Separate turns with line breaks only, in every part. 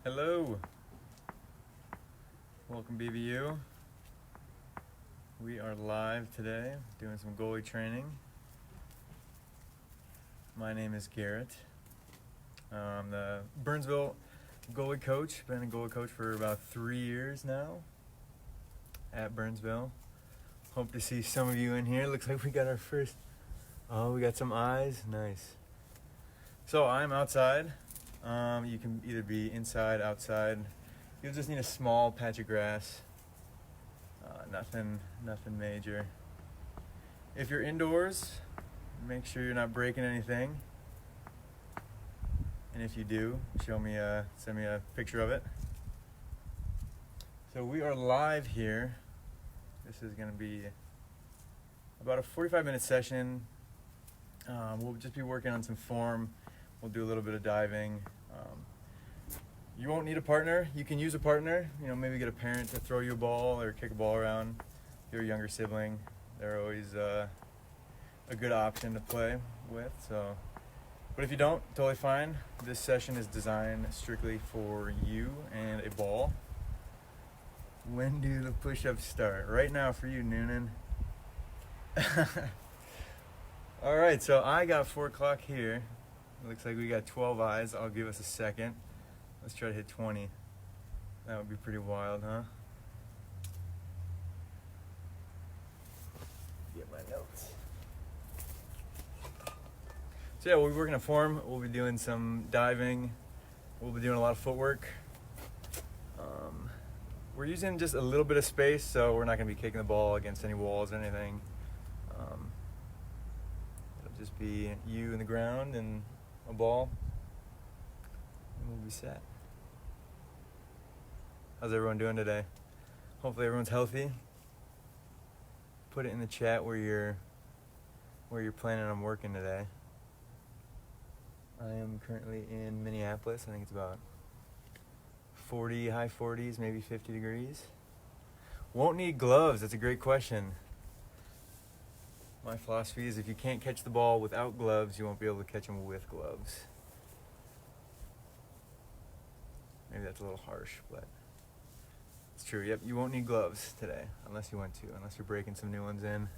Hello, welcome BBU. We are live today doing some goalie training. My name is Garrett. I'm the Burnsville goalie coach. Been a goalie coach for about 3 years now at Burnsville. Hope to see some of you in here. Looks like we got our first, we got some eyes, nice. So I'm outside. You can either be inside, outside. You'll just need a small patch of grass. Nothing major. If you're indoors, make sure you're not breaking anything. And if you do, send me a picture of it. So we are live here. This is going to be about a 45-minute session. We'll just be working on some form. We'll do a little bit of diving. You won't need a partner. You can use a partner. Maybe get a parent to throw you a ball or kick a ball around. If you're a younger sibling, they're always a good option to play with. But if you don't, totally fine. This session is designed strictly for you and a ball. When do the push-ups start? Right now for you, Noonan. All right, so I got 4 o'clock here. Looks like we got 12 eyes. I'll give us a second. Let's try to hit 20. That would be pretty wild, huh? Get my notes. So yeah, we'll be working a form. We'll be doing some diving. We'll be doing a lot of footwork. We're using just a little bit of space, so we're not going to be kicking the ball against any walls or anything. It'll just be you in the ground and a ball, and we'll be set. How's everyone doing today? Hopefully everyone's healthy. Put it in the chat where you're planning on working today. I am currently in Minneapolis. I think it's about 40, high 40s, maybe 50 degrees. Won't need gloves. That's a great question. My philosophy is if you can't catch the ball without gloves, you won't be able to catch them with gloves. Maybe that's a little harsh, but it's true. Yep, you won't need gloves today unless you're breaking some new ones in.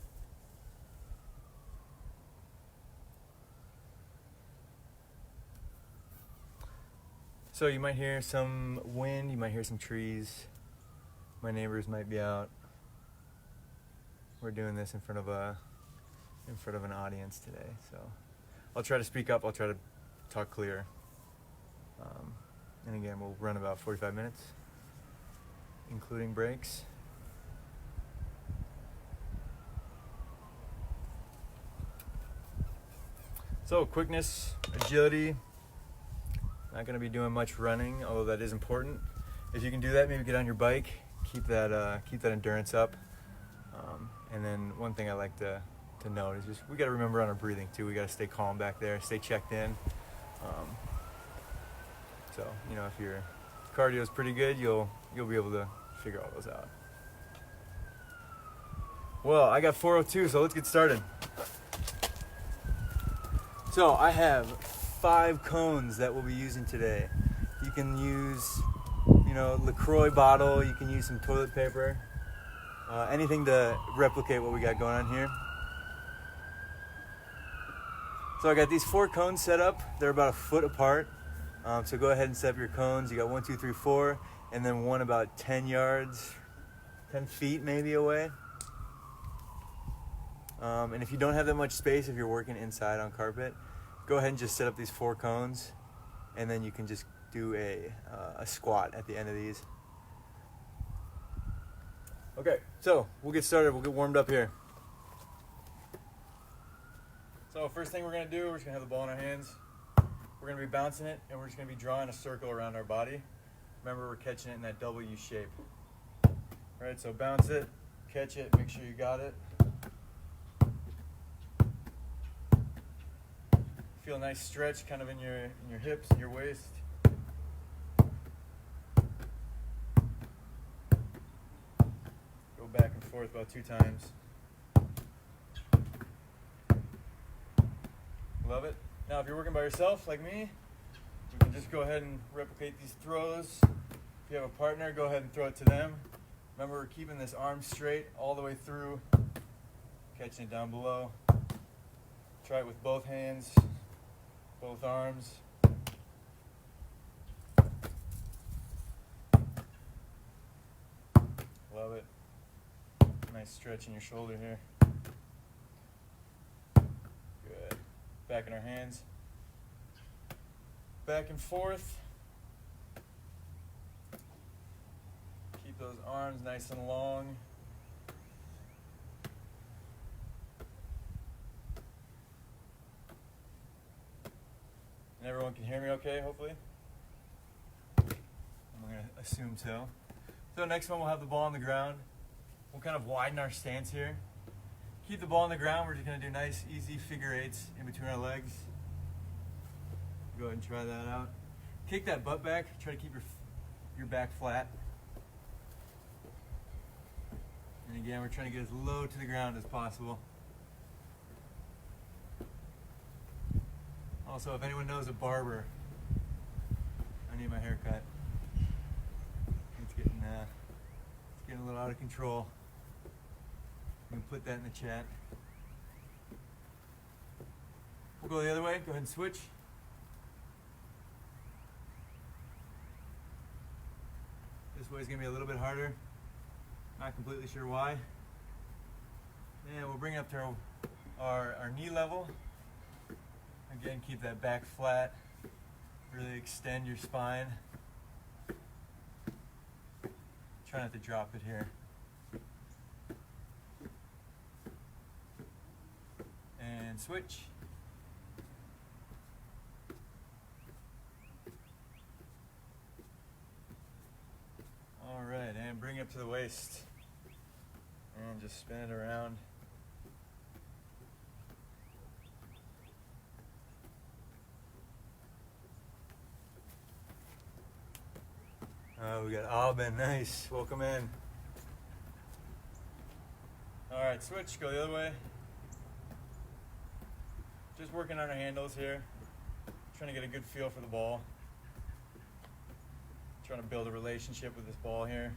So you might hear some wind, you might hear some trees. My neighbors might be out. We're doing this in front of an audience today, so I'll try to speak up. I'll try to talk clear. And again, we'll run about 45 minutes, including breaks. So quickness, agility. Not going to be doing much running, although that is important. If you can do that, maybe get on your bike. Keep that endurance up. And then one thing I like to note is just we got to remember on our breathing too. We got to stay calm back there, stay checked in. So if your cardio is pretty good, you'll be able to figure all those out. Well, I got 4:02, so let's get started. So I have 5 cones that we'll be using today. You can use, LaCroix bottle. You can use some toilet paper. Anything to replicate what we got going on here. So I got these 4 cones set up. They're about a foot apart. So go ahead and set up your cones. You got 1, 2, 3, 4, and then one about 10 feet maybe away. And if you don't have that much space, if you're working inside on carpet, go ahead and just set up these 4 cones, and then you can just do a squat at the end of these. Okay, so we'll get started. We'll get warmed up here. So first thing we're going to do, we're just going to have the ball in our hands. We're going to be bouncing it, and we're just going to be drawing a circle around our body. Remember, we're catching it in that W shape. All right, so bounce it, catch it, make sure you got it. Feel a nice stretch kind of in your hips and your waist. Go back and forth about 2 times. Love it. Now if you're working by yourself like me, you can just go ahead and replicate these throws. If you have a partner, go ahead and throw it to them. Remember, we're keeping this arm straight all the way through, catching it down below. Try it with both hands, both arms. Love it. Nice stretch in your shoulder here. Good. Back in our hands. Back and forth. Keep those arms nice and long. And everyone can hear me okay, hopefully? I'm going to assume so. So next one, we'll have the ball on the ground. We'll kind of widen our stance here. Keep the ball on the ground. We're just going to do nice, easy figure eights in between our legs. Go ahead and try that out. Kick that butt back. Try to keep your back flat. And again, we're trying to get as low to the ground as possible. Also, if anyone knows a barber, I need my hair cut. It's getting a little out of control. You can put that in the chat. We'll go the other way. Go ahead and switch. This way is going to be a little bit harder. Not completely sure why. And we'll bring it up to our knee level. Again, keep that back flat. Really extend your spine. Try not to drop it here. And switch. All right, and bring it up to the waist. And just spin it around. We got Alban, nice. Welcome in. All right, switch, go the other way. Just working on our handles here. Trying to get a good feel for the ball. Trying to build a relationship with this ball here.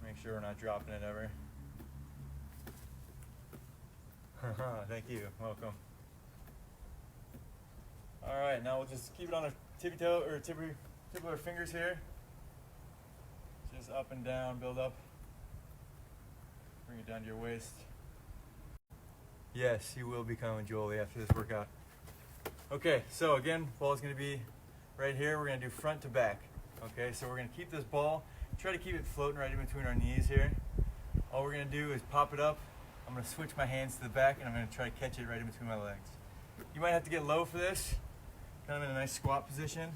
Make sure we're not dropping it ever. Thank you, welcome. All right, now we'll just keep it on our tippy toe or tip of our fingers here. Just up and down, build up. Bring it down to your waist. Yes, you will become a Jolie after this workout. Okay, so again, ball is going to be right here. We're going to do front to back. Okay, so we're going to keep this ball, try to keep it floating right in between our knees here. All we're going to do is pop it up. I'm going to switch my hands to the back and I'm going to try to catch it right in between my legs. You might have to get low for this, kind of in a nice squat position.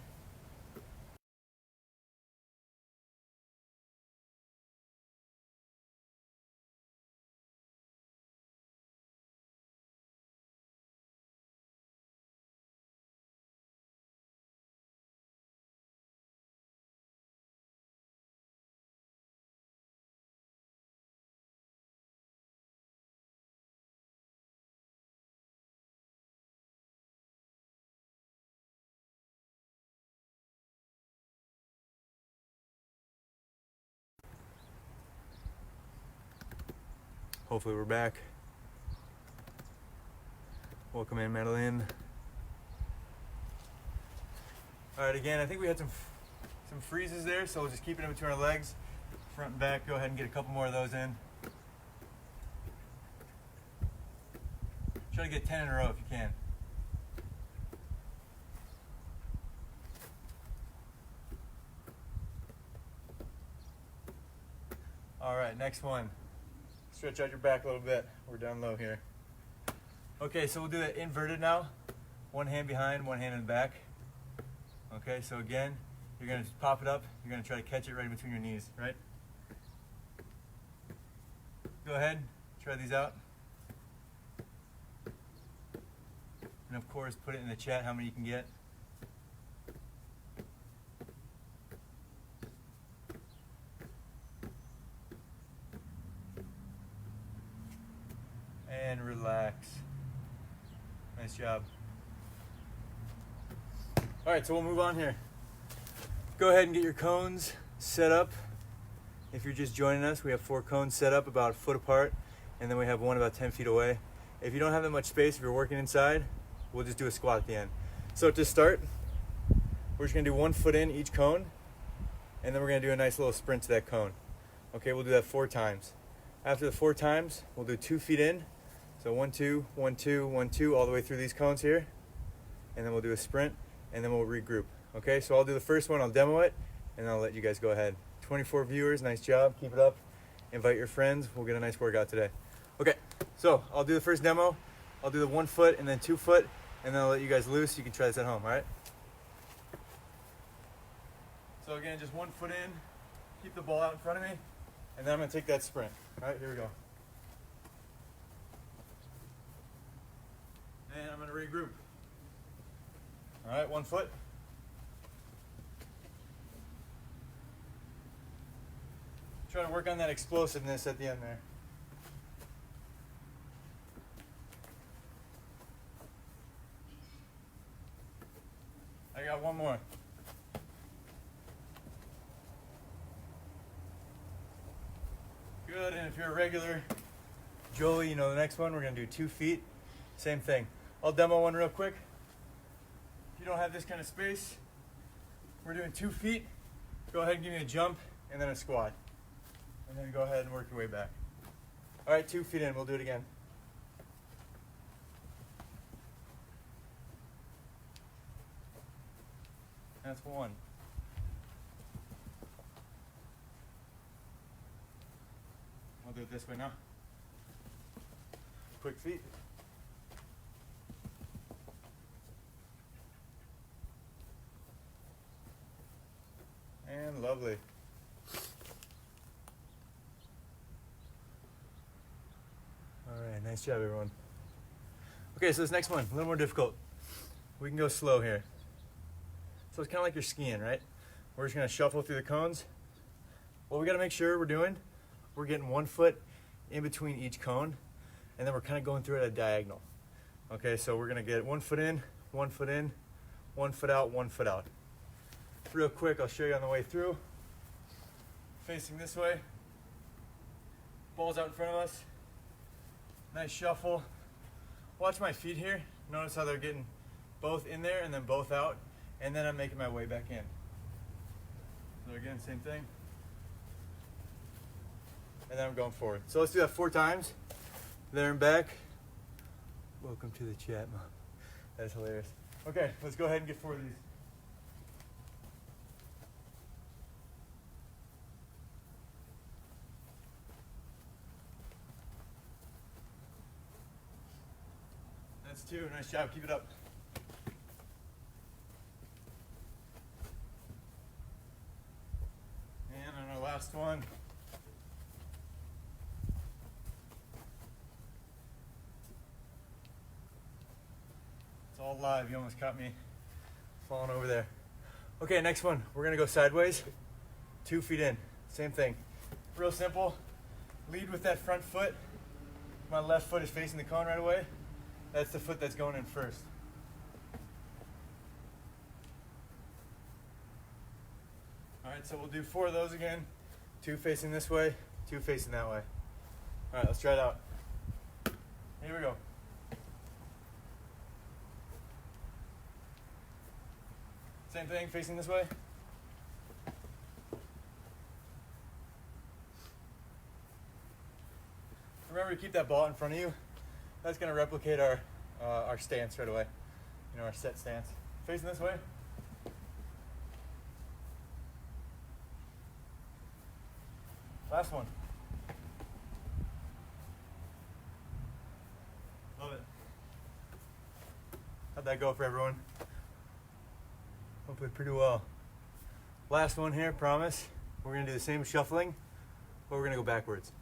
Hopefully we're back. Welcome in, Madeline. All right, again, I think we had some freezes there, so we'll just keep it in between our legs. Front and back, go ahead and get a couple more of those in. Try to get 10 in a row if you can. All right, next one. Stretch out your back a little bit. We're down low here. Okay, so we'll do that inverted now. One hand behind, one hand in the back. Okay, so again, you're going to pop it up. You're going to try to catch it right in between your knees, right? Go ahead, try these out. And of course, put it in the chat how many you can get. And relax. Nice job. All right, so we'll move on here. Go ahead and get your cones set up. If you're just joining us, we have 4 cones set up about a foot apart, and then we have one about 10 feet away. If you don't have that much space, if you're working inside, we'll just do a squat at the end. So to start, we're just gonna do 1 foot in each cone, and then we're gonna do a nice little sprint to that cone. Okay, we'll do that 4 times. After the 4 times, we'll do 2 feet in. So 1, 2, 1, 2, 1, 2, all the way through these cones here. And then we'll do a sprint, and then we'll regroup. Okay, so I'll do the first one, I'll demo it, and I'll let you guys go ahead. 24 viewers, nice job, keep it up. Invite your friends, we'll get a nice workout today. Okay, so I'll do the first demo. I'll do the 1 foot and then 2 foot, and then I'll let you guys loose. You can try this at home, all right? So again, just 1 foot in, keep the ball out in front of me, and then I'm gonna take that sprint. All right, here we go. And I'm gonna regroup. All right, 1 foot. Try to work on that explosiveness at the end there. I got 1 more. Good, and if you're a regular Jolie, you know the next one, we're gonna do 2 feet. Same thing. I'll demo one real quick. If you don't have this kind of space, we're doing 2 feet. Go ahead and give me a jump and then a squat. And then go ahead and work your way back. All right, 2 feet in, we'll do it again. That's 1. I'll do it this way now. Quick feet. And lovely. All right, nice job, everyone. Okay, so this next one, a little more difficult. We can go slow here. So it's kind of like you're skiing, right? We're just gonna shuffle through the cones. What we gotta make sure we're doing, we're getting 1 foot in between each cone, and then we're kind of going through it at a diagonal. Okay, so we're gonna get 1 foot in, 1 foot in, 1 foot out, 1 foot out. Real quick, I'll show you on the way through. Facing this way. Ball's out in front of us. Nice shuffle. Watch my feet here. Notice how they're getting both in there and then both out. And then I'm making my way back in. So again, same thing. And then I'm going forward. So let's do that 4 times. There and back. Welcome to the chat, Mom. That's hilarious. Okay, let's go ahead and get 4 of these. That's 2, nice job, keep it up. And on our last one. It's all live, you almost caught me falling over there. Okay, next one, we're gonna go sideways, 2 feet in, same thing. Real simple, lead with that front foot. My left foot is facing the cone right away. That's the foot that's going in first. All right, so we'll do 4 of those again. 2 facing this way, 2 facing that way. All right, let's try it out. Here we go. Same thing, facing this way. Remember to keep that ball in front of you. That's going to replicate our stance right away. You know, our set stance. Facing this way. Last one. Love it. How'd that go for everyone? Hopefully pretty well. Last one here, promise. We're gonna do the same shuffling, but we're gonna go backwards.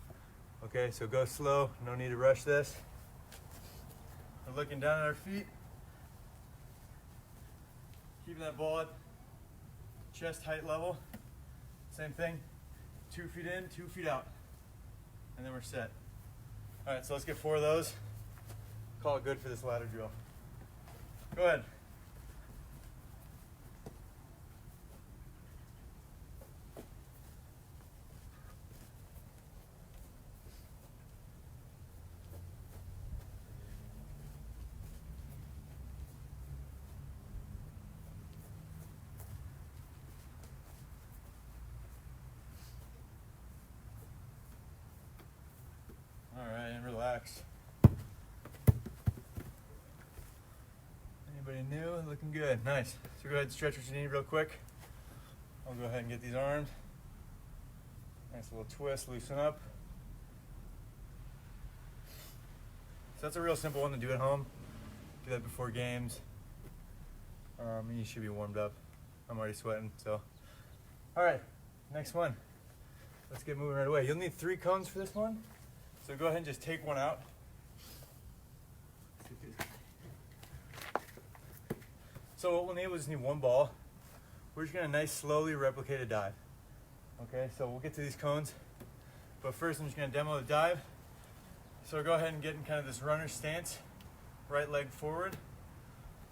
Okay, so go slow, no need to rush this. We're looking down at our feet. Keeping that ball at chest height level. Same thing, 2 feet in, 2 feet out. And then we're set. All right, so let's get 4 of those. Call it good for this ladder drill. Go ahead. relax. Anybody new? Looking good. Nice. So go ahead and stretch what you need real quick. I'll go ahead and get these arms. Nice little twist, loosen up. So that's a real simple one to do at home. Do that before games. And you should be warmed up. I'm already sweating, so. All right, next one. Let's get moving right away. You'll need 3 cones for this one. So go ahead and just take one out. So what we'll need is need 1 ball. We're just gonna nice slowly replicate a dive. Okay, so we'll get to these cones. But first I'm just gonna demo the dive. So go ahead and get in kind of this runner stance. Right leg forward.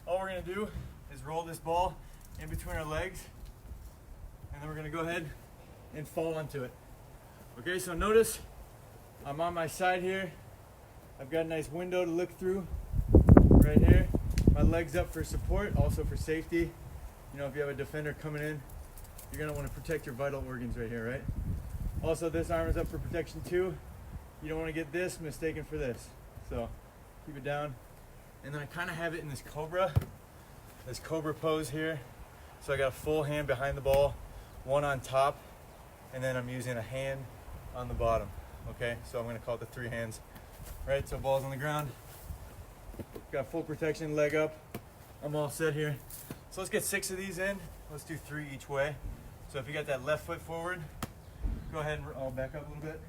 All we're gonna do is roll this ball in between our legs. And then we're gonna go ahead and fall onto it. Okay, so notice I'm on my side here. I've got a nice window to look through right here. My leg's up for support, also for safety. You know, if you have a defender coming in, you're gonna wanna protect your vital organs right here, right? Also, this arm is up for protection too. You don't wanna get this mistaken for this. So keep it down. And then I kinda have it in this cobra pose here. So I got a full hand behind the ball, 1 on top, and then I'm using a hand on the bottom. Okay, so I'm gonna call it the 3 hands. Right, so ball's on the ground. Got full protection, leg up. I'm all set here. So let's get 6 of these in. Let's do 3 each way. So if you got that left foot forward, go ahead and I'll back up a little bit.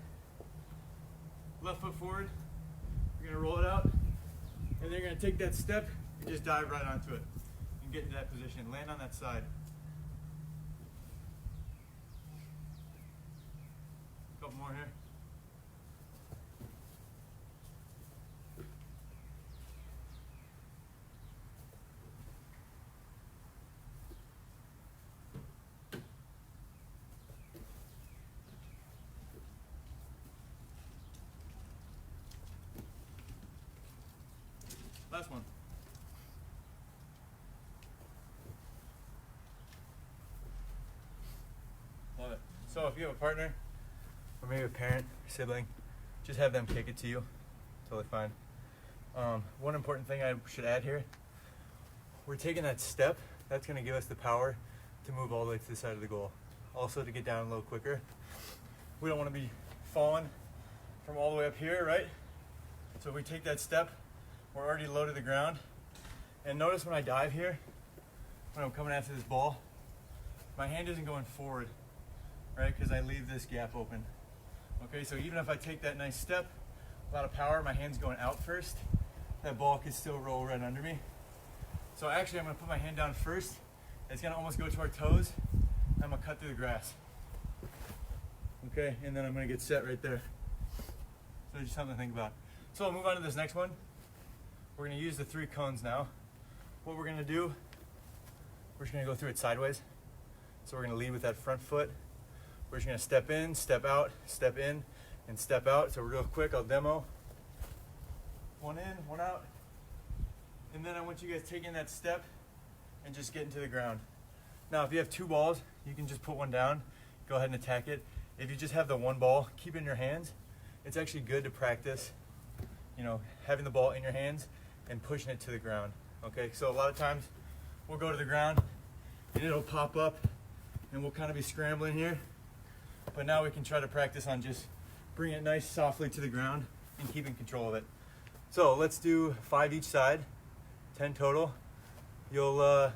Left foot forward, you're gonna roll it out, and then you're gonna take that step and just dive right onto it and get into that position. Land on that side. A couple more here. Last one. Love it. So if you have a partner, or maybe a parent, sibling, just have them kick it to you. Totally fine. One important thing I should add here, we're taking that step, that's gonna give us the power to move all the way to the side of the goal. Also to get down a little quicker. We don't wanna be falling from all the way up here, right? So if we take that step, we're already low to the ground. And notice when I dive here, when I'm coming after this ball, my hand isn't going forward, right? Because I leave this gap open. Okay, so even if I take that nice step, a lot of power, my hand's going out first, that ball could still roll right under me. So actually I'm gonna put my hand down first. It's gonna almost go to our toes. I'm gonna cut through the grass. Okay, and then I'm gonna get set right there. So just something to think about. So I'll move on to this next one. We're gonna use the 3 cones now. What we're gonna do, we're just gonna go through it sideways. So we're gonna lead with that front foot. We're just gonna step in, step out, step in, and step out. So real quick, I'll demo. 1 in, 1 out. And then I want you guys taking that step and just getting to the ground. Now, if you have 2 balls, you can just put 1 down, go ahead and attack it. If you just have the 1 ball, keep it in your hands. It's actually good to practice, you know, having the ball in your hands and pushing it to the ground. Okay, so a lot of times we'll go to the ground and it'll pop up and we'll kind of be scrambling here. But now we can try to practice on just bringing it nice softly to the ground and keeping control of it. So let's do 5 each side, 10 total. You'll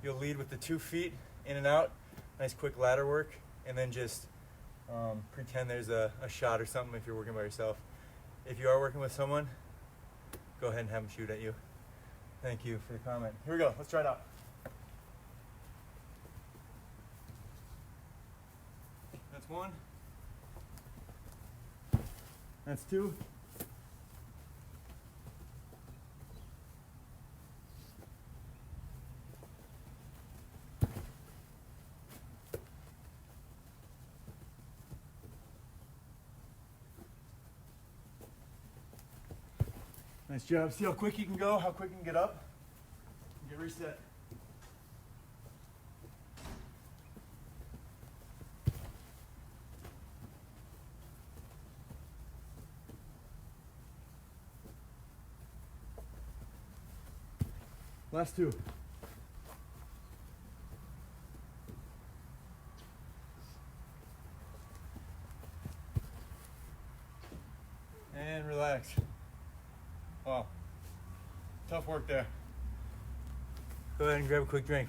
lead with the 2 feet in and out, nice quick ladder work, and then just pretend there's a shot or something if you're working by yourself. If you are working with someone, go ahead and have them shoot at you. Thank you for the comment. Here we go, let's try it out. That's 1. That's 2. Nice job. See how quick you can go, how quick you can get up, and get reset. Last two. And relax. Wow. Tough work there. Go ahead and grab a quick drink.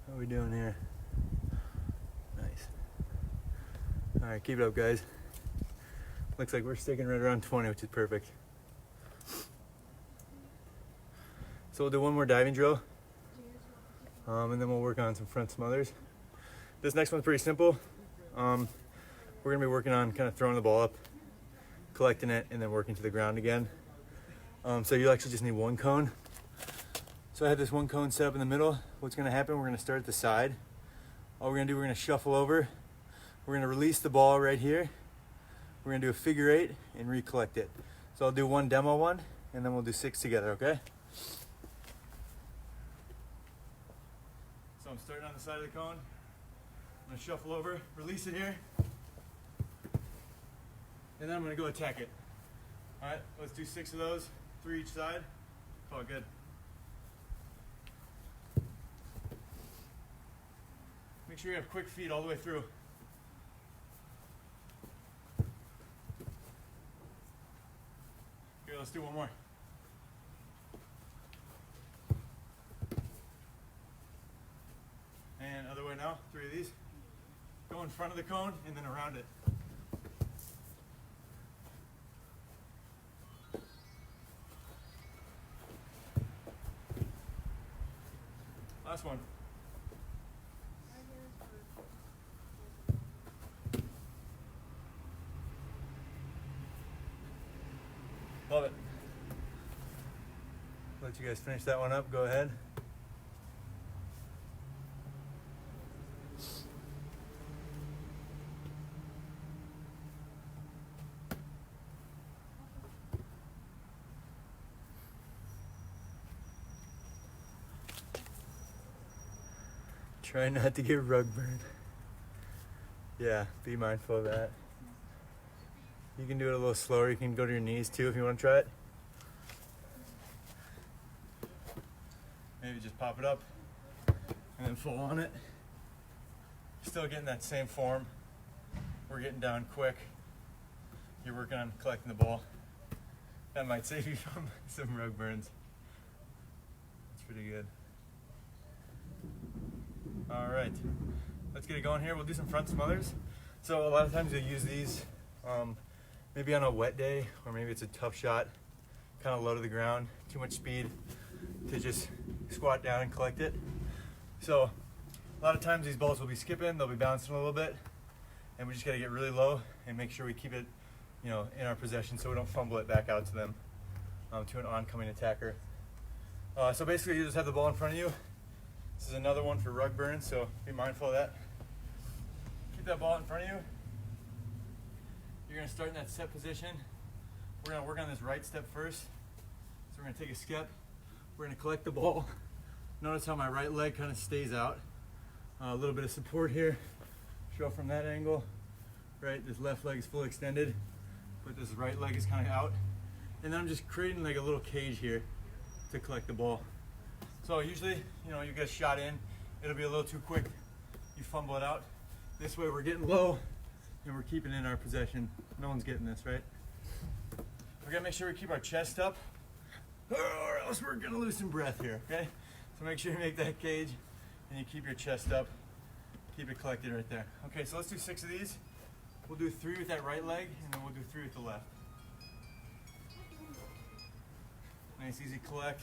How are we doing here? Nice. All right, keep it up, guys. Looks like we're sticking right around 20, which is perfect. So we'll do one more diving drill, and then we'll work on some front smothers. This next one's pretty simple. We're gonna be working on kind of throwing the ball up, collecting it, and then working to the ground again. So you actually just need one cone. So I have this one cone set up in the middle. What's gonna happen, we're gonna start at the side. All we're gonna do, we're gonna shuffle over. We're gonna release the ball right here. We're gonna do a figure 8 and recollect it. So I'll do one demo one, and then we'll do 6 together, okay? So I'm starting on the side of the cone. I'm gonna shuffle over, release it here, and then I'm gonna go attack it. All right, let's do 6 of those, 3 each side. Call it good. Make sure you have quick feet all the way through. Here, let's do one more. And other way now, 3 of these. Go in front of the cone and then around it. Last one. Love it. Let you guys finish that one up. Go ahead. Try not to get rug burn. Yeah, be mindful of that. You can do it a little slower. You can go to your knees too if you want to try it. Maybe just pop it up and then full on it. Still getting that same form. We're getting down quick. You're working on collecting the ball. That might save you from some rug burns. That's pretty good. All right, let's get it going here. We'll do some front smothers. So a lot of times you'll use these maybe on a wet day, or maybe it's a tough shot, kind of low to the ground, too much speed to just squat down and collect it. So a lot of times these balls will be skipping, they'll be bouncing a little bit, and we just gotta get really low and make sure we keep it, you know, in our possession so we don't fumble it back out to them, to an oncoming attacker. So basically you just have the ball in front of you. This is another one for rug burn, so be mindful of that. Keep that ball in front of you. You're gonna start in that set position. We're gonna work on this right step first. So we're gonna take a step. We're gonna collect the ball. Notice how my right leg kind of stays out. A little bit of support here. Show from that angle. Right, this left leg is fully extended, but this right leg is kind of out. And then I'm just creating like a little cage here to collect the ball. So usually, you know, you get a shot in, it'll be a little too quick. You fumble it out. This way we're getting low and we're keeping it in our possession. No one's getting this, right? We're gonna make sure we keep our chest up or else we're gonna lose some breath here, okay? So make sure you make that cage and you keep your chest up. Keep it collected right there. Okay, so let's do 6 of these. We'll do 3 with that right leg and then we'll do 3 with the left. Nice, easy collect.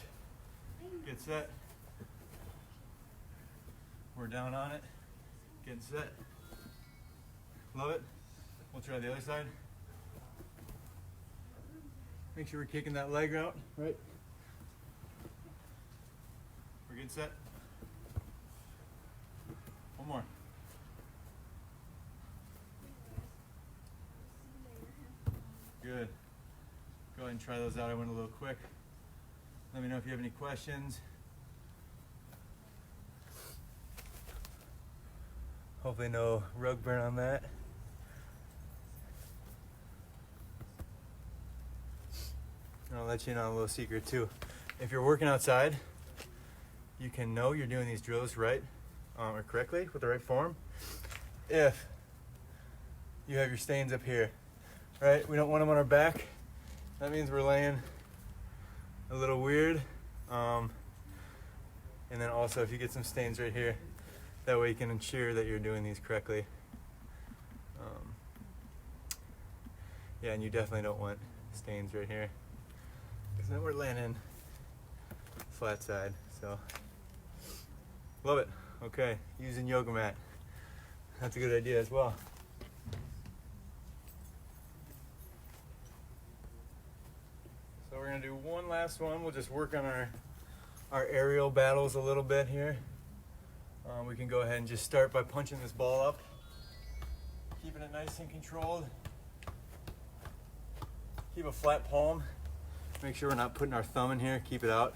Get set. We're down on it. Getting set. Love it. We'll try the other side. Make sure we're kicking that leg out, right? We're getting set. One more. Good. Go ahead and try those out. I went a little quick. Let me know if you have any questions. Hopefully no rug burn on that. And I'll let you in on a little secret too. If you're working outside, you can know you're doing these drills right or correctly with the right form if you have your stains up here, right? We don't want them on our back. That means we're laying a little weird. And then also if you get some stains right here, that way you can ensure that you're doing these correctly. Yeah, and you definitely don't want stains right here, because then we're landing flat side. So, love it. Okay, using yoga mat. That's a good idea as well. So we're gonna do one last one. We'll just work on our aerial battles a little bit here. We can go ahead and just start by punching this ball up, keeping it nice and controlled. Keep a flat palm. Make sure we're not putting our thumb in here. Keep it out.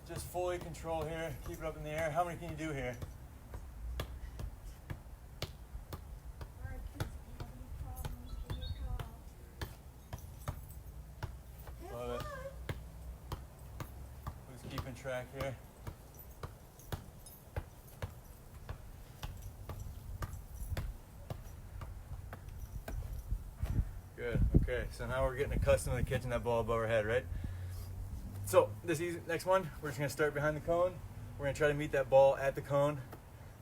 Just fully control here. Keep it up in the air. How many can you do here? Love it. Who's keeping track here? Good. Okay, so now we're getting accustomed to catching that ball above our head, right? So this next one, we're just gonna start behind the cone. We're gonna try to meet that ball at the cone.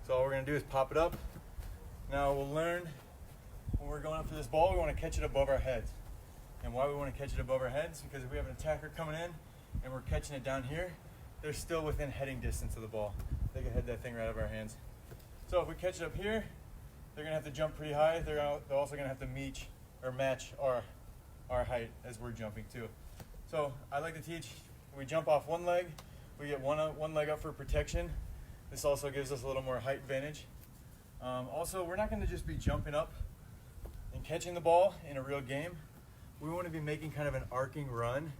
So all we're gonna do is pop it up. Now we'll learn when we're going up for this ball, we wanna catch it above our heads. And why we wanna catch it above our heads? Because if we have an attacker coming in and we're catching it down here, they're still within heading distance of the ball. They can head that thing right out of our hands. So if we catch it up here, they're gonna have to jump pretty high. They're also gonna have to match our height as we're jumping too. So I like to teach, we jump off one leg, we get one leg up for protection. This also gives us a little more height advantage. Also, we're not going to just be jumping up and catching the ball in a real game. We want to be making kind of an arcing run,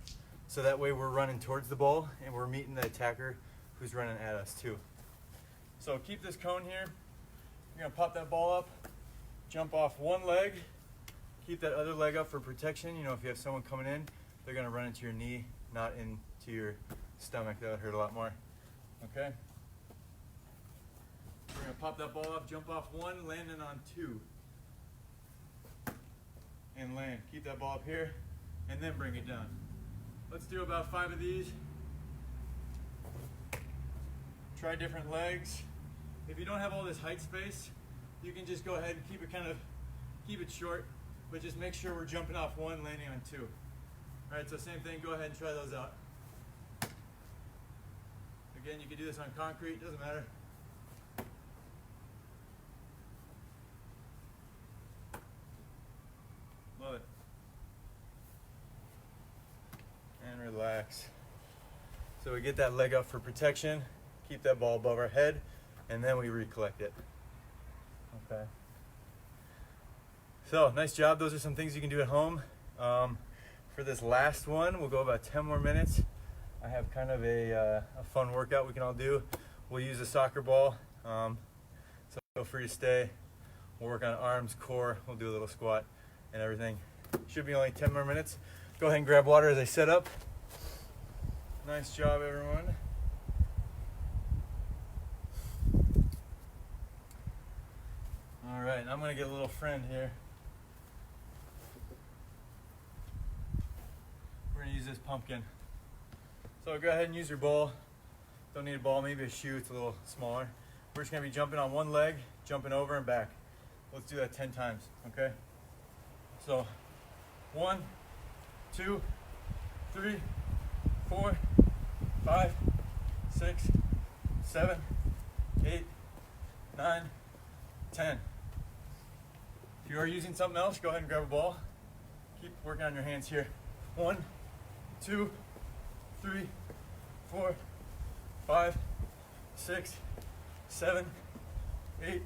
so that way we're running towards the ball and we're meeting the attacker who's running at us too. So keep this cone here. You're going to pop that ball up, jump off one leg, keep that other leg up for protection. You know, if you have someone coming in, they're gonna run into your knee, not into your stomach. That would hurt a lot more. Okay? We're gonna pop that ball up, jump off one, landing on two. And land. Keep that ball up here, and then bring it down. Let's do about 5 of these. Try different legs. If you don't have all this height space, you can just go ahead and keep it short. But just make sure we're jumping off one, landing on two. All right, so same thing, go ahead and try those out. Again, you can do this on concrete, doesn't matter. Love it. And relax. So we get that leg up for protection, keep that ball above our head, and then we recollect it. Okay. So, nice job. Those are some things you can do at home. For this last one, we'll go about 10 more minutes. I have kind of a fun workout we can all do. We'll use a soccer ball, so feel free to stay. We'll work on arms, core, we'll do a little squat and everything. Should be only 10 more minutes. Go ahead and grab water as I set up. Nice job, everyone. All right, and I'm gonna get a little friend here. We're gonna use this pumpkin. So go ahead and use your ball. Don't need a ball, maybe a shoe, it's a little smaller. We're just gonna be jumping on one leg, jumping over and back. Let's do that 10 times, okay? So 1, 2, 3, 4, 5, 6, 7, 8, 9, 10. If you are using something else, go ahead and grab a ball. Keep working on your hands here. 1, 2, 3, 4, 5, 6, 7, 8,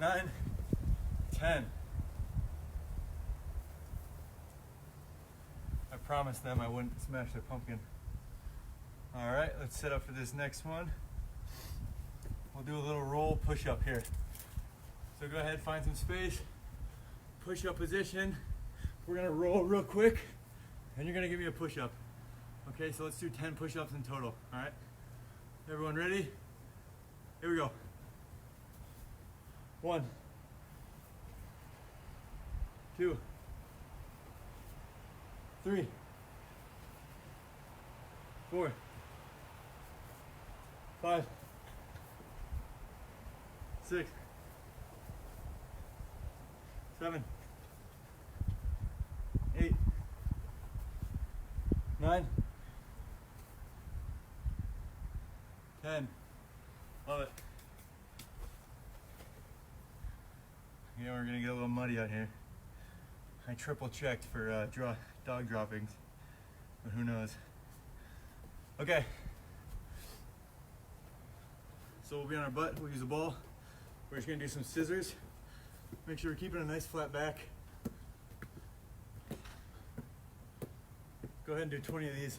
9, 10. promised them I wouldn't smash their pumpkin. All right, let's set up for this next one. We'll do a little roll push-up here. So go ahead, find some space, push-up position. We're gonna roll real quick, and you're gonna give me a push-up. Okay, so let's do 10 push-ups in total, all right? Everyone ready? Here we go. 1, 2, 3, 4, 5, 6, 7, 8, 9, 10. Love it. You know, we're gonna get a little muddy out here. I triple checked for dog droppings, but who knows. Okay. So we'll be on our butt, we'll use a ball. We're just gonna do some scissors. Make sure we're keeping a nice flat back. Go ahead and do 20 of these.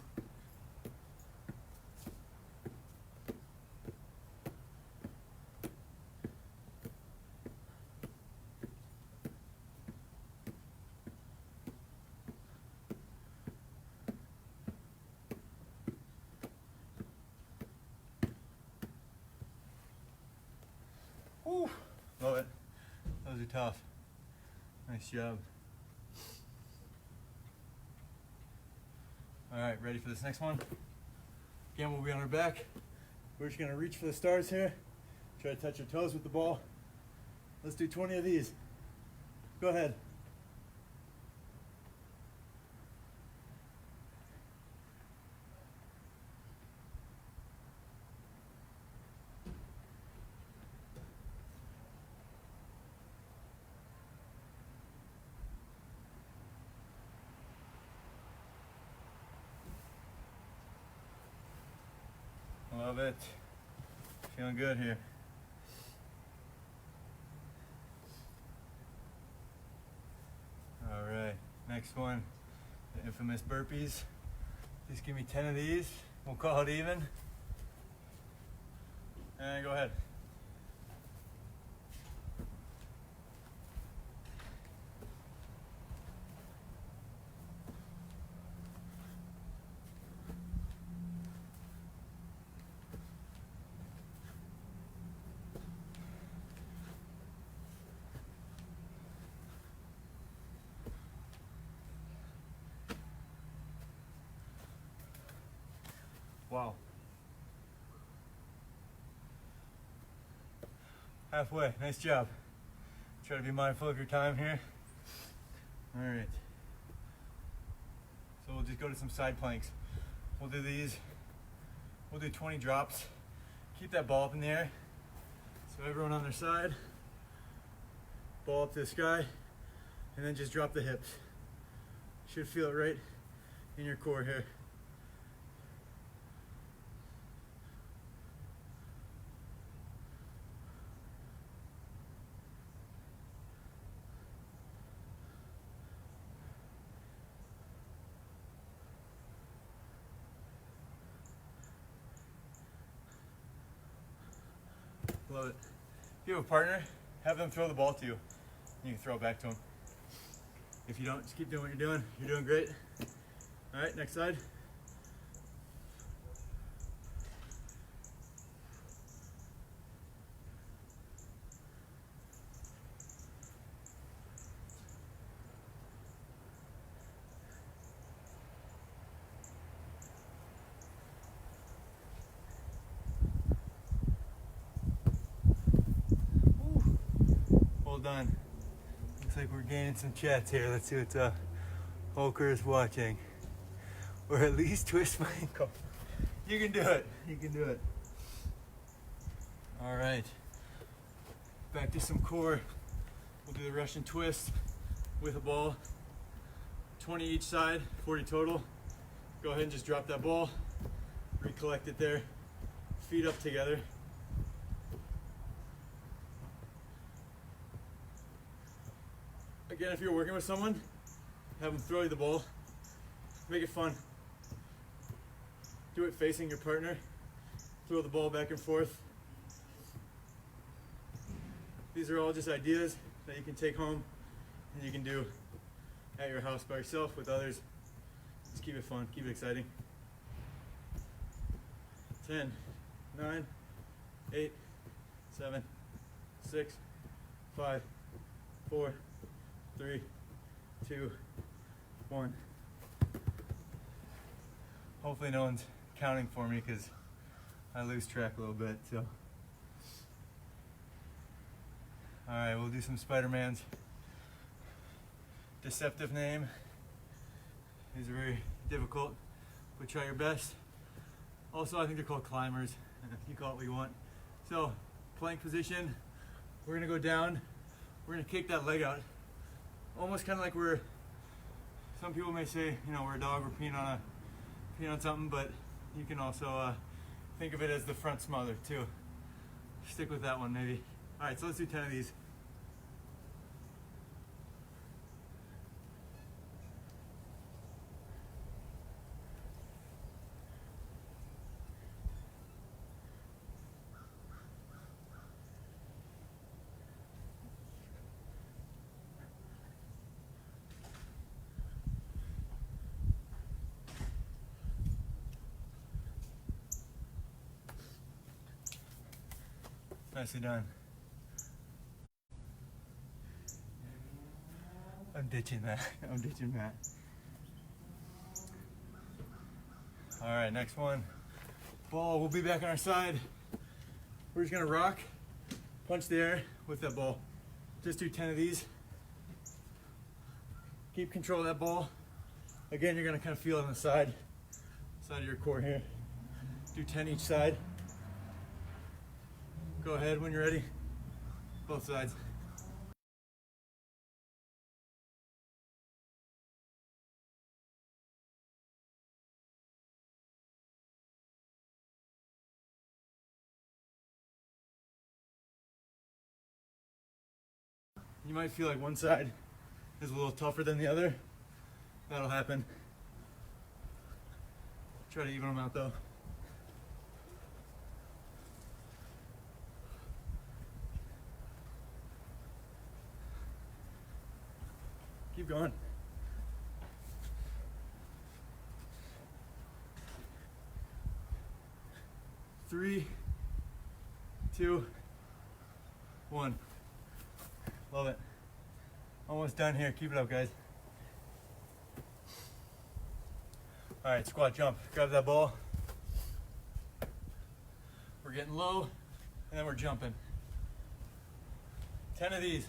Woo, love it. Those are tough. Nice job. All right, ready for this next one? Again, we'll be on our back. We're just gonna reach for the stars here. Try to touch your toes with the ball. Let's do 20 of these. Go ahead. Love it. Feeling good here. All right, next one, the infamous burpees. Just give me 10 of these. We'll call it even. And go ahead. Wow. Halfway, nice job. Try to be mindful of your time here. All right. So we'll just go to some side planks. We'll do these. We'll do 20 drops. Keep that ball up in the air. So everyone on their side. Ball up to the sky. And then just drop the hips. Should feel it right in your core here. Love it. If you have a partner, have them throw the ball to you. You can throw it back to them. If you don't, just keep doing what you're doing. You're doing great. All right, next side. Done. Looks like we're gaining some chats here. Let's see what Holker is watching. Or at least twist my ankle. You can do it. You can do it. All right. Back to some core. We'll do the Russian twist with a ball. 20 each side, 40 total. Go ahead and just drop that ball. Recollect it there. Feet up together. Again, if you're working with someone, have them throw you the ball. Make it fun. Do it facing your partner. Throw the ball back and forth. These are all just ideas that you can take home and you can do at your house by yourself with others. Just keep it fun, keep it exciting. 10, 9, 8, 7, 6, 5, 4, 3, 2, 1. Hopefully no one's counting for me because I lose track a little bit. So, all right, we'll do some Spider-Man's. Deceptive name. These are very difficult, but try your best. Also, I think they're called climbers. You call it what you want. So, plank position. We're gonna go down. We're gonna kick that leg out, almost kind of like we're. Some people may say, you know, we're a dog. We're peeing on something, but you can also think of it as the front smother too. Stick with that one maybe. All right, so let's do 10 of these. Nicely done. I'm ditching that. I'm ditching that. All right, next one. Ball, we'll be back on our side. We're just gonna rock, punch the air with that ball. Just do 10 of these. Keep control of that ball. Again, you're gonna kind of feel it on the side of your core here. Do 10 each side. Go ahead when you're ready. Both sides. You might feel like one side is a little tougher than the other. That'll happen. Try to even them out though. Keep going. Three, 2, 1. Love it. Almost done here. Keep it up, guys. All right, squat jump. Grab that ball. We're getting low, and then we're jumping. 10 of these.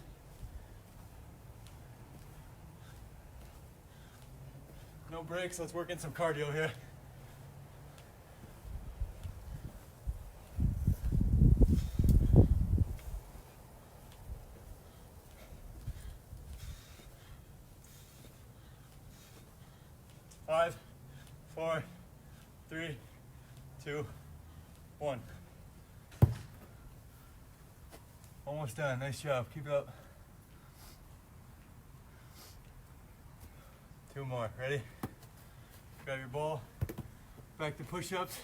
No breaks. Let's work in some cardio here. Five, 4, 3, 2, 1. Almost done. Nice job. Keep it up. 2 more. Ready? Grab your ball. Back to push-ups.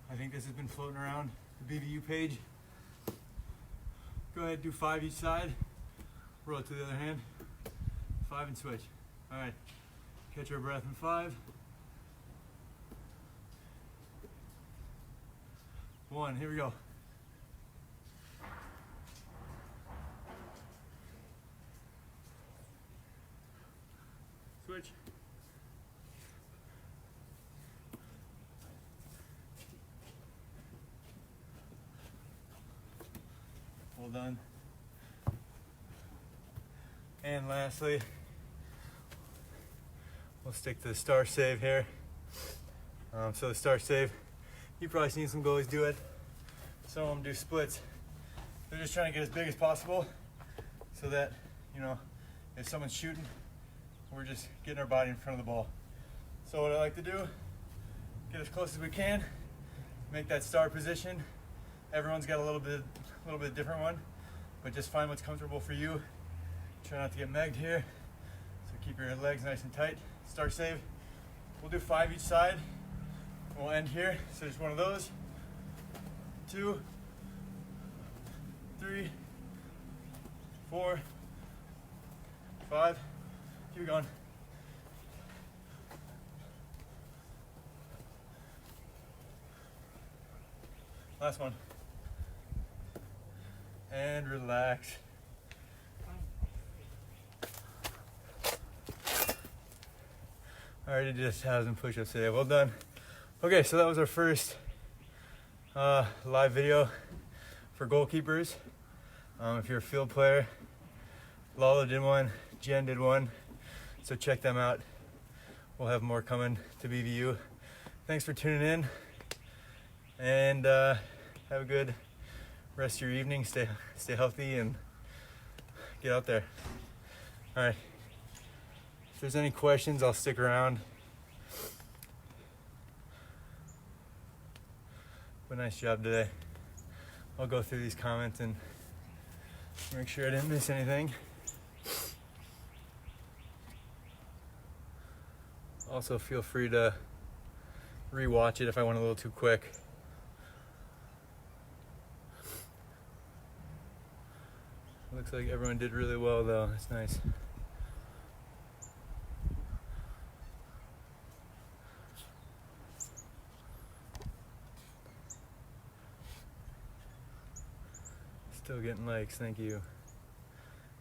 I think this has been floating around the BBU page. Go ahead, do 5 each side. Roll it to the other hand. 5 and switch. All right. Catch our breath in 5. 1. Here we go. Switch. Well done. And lastly, we'll stick to the star save here. So the star save, you've probably seen some goalies do it. Some of them do splits. They're just trying to get as big as possible so that, you know, if someone's shooting, we're just getting our body in front of the ball. So what I like to do, get as close as we can, make that star position. Everyone's got a little bit different one, but just find what's comfortable for you. Try not to get megged here. So keep your legs nice and tight. Star save. We'll do 5 each side. We'll end here. So just one of those. 2, 3, 4, 5. Keep going. Last one. And relax. I already did 1,000 push-ups today. Well done. Okay, so that was our first live video for goalkeepers. If you're a field player, Lalo did one, Jen did one, so check them out. We'll have more coming to BVU. Thanks for tuning in, and have a good rest of your evening. Stay healthy and get out there. All right. If there's any questions, I'll stick around. But nice job today. I'll go through these comments and make sure I didn't miss anything. Also, feel free to re-watch it if I went a little too quick. Looks like everyone did really well though. That's nice. Still getting likes, thank you.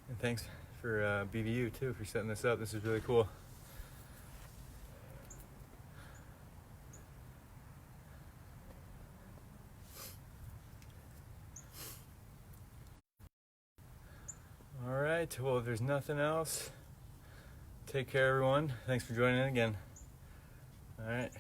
And thanks for BVU too for setting this up. This is really cool. All right, well, if there's nothing else, take care everyone. Thanks for joining in again. All right.